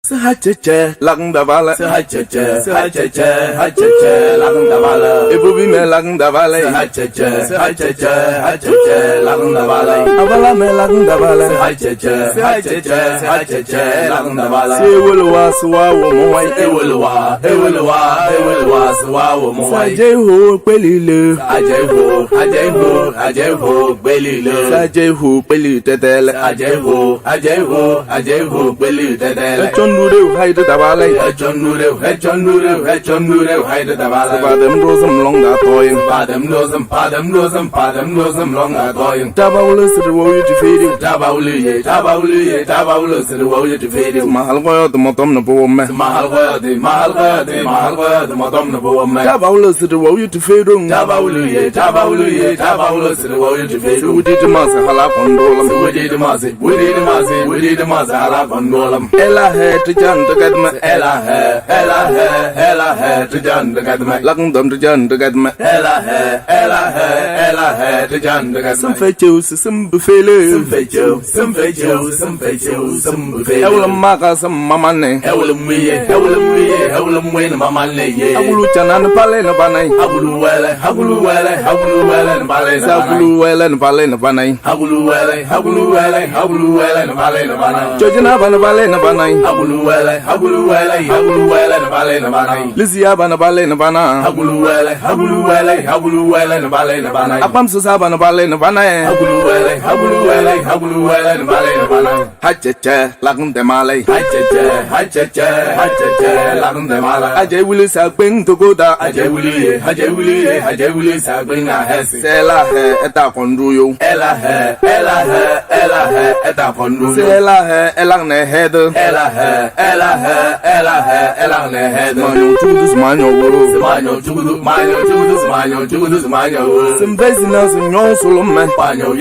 Sahaja lang da bala sahaja lang da bala ibu bime lang da bala sahaja lang da bala abala me lang da bala sahaja lang da bala sewulwa suwa wo mo wai ewulwa suwa wo mo wai sajehu pelile ajehu pelile sajehu peli tetele ajehu peli tetele nure haide da bala John nure haide da bala badem rozum long da toyin padam dozum long da toyin tabawle sir wo yiti fedi tabawle sir wo yiti fedi mahal goyo to motom no bo me mahal goyo de motom no bo me tabawle sir wo yiti fedi tabawle sir wo yiti fedi wudi de mas hala kondolam wudi de mas hala kondolam ela he tijan degadma ela he tijan degadma langdam tijan degadma ela he tijan degadma some fechus some befele some befele ewlam maka some mamane ewlam we na mamane ye agulu chanan pale na banai agulu wele na pale na agulu wele na pale na banai agulu wele na pale na banai jojina bana pale na banai agulu wele na pale na banai lizia bana pale na bana agulu wele na pale na banai apam susa bana pale na banai agulu wele na pale na banai hacheche lagum de malai hacheche lagum de malai aje wuli sa peng to goda aje wuli sa peng na hesi sela he eta konduyo ela he eta kondu sela he elang ne head ela he elang ne head manyo chudus manyo woro manyo chugudu simbezi na sinyo sulumme panyo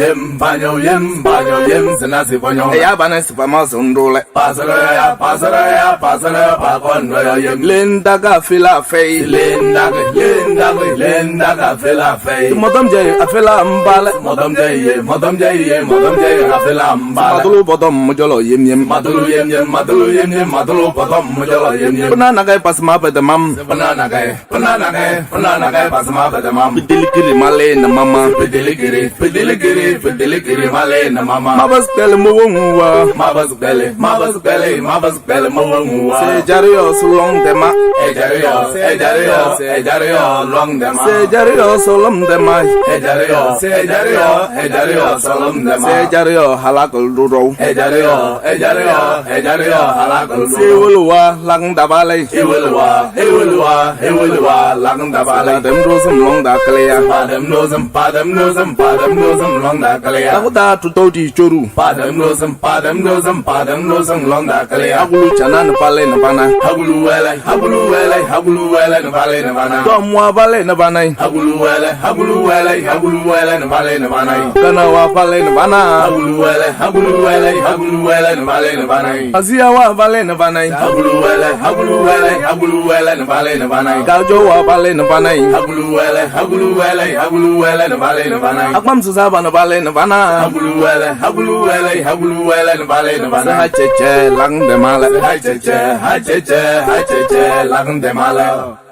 yem senasi panyo ya bana sipama sondole pasara pa kondo yem lenda ga fila fei lenda ga fela fei modam je afela mbale modam je afela mbala madulu bodom mojolo yem madulu potom mojolo yem puna nagai pasma pe de mam banana guy pasma pe de mam dilikiri male na mama pedeligiri male na mama mabas kele mo wonwa mabas gale mo wonwa se jario sulong de ma ejario long de ma se jario solom de ma ejario solom de ma se jario halakul duro ejario halakul se wolwa lang da balai ewelwa lang da bala dem rosum long da kleya padam nozum long da kalaya takuda tutodi choru padam nozum long da kalaya agulu chanan pale na bana hagulu wele na pale na bana tomwa pale na banai hagulu wele na pale na bana kana wa pale na bana hagulu wele na pale na bana azia wa pale na banai hagulu wele na pale na bana gajo wa pale na banai hagulu wele na pale na bana akpam susa bana pale na bana hagulu wele na pale na bana hacheche lang de mala hacheche lang de mala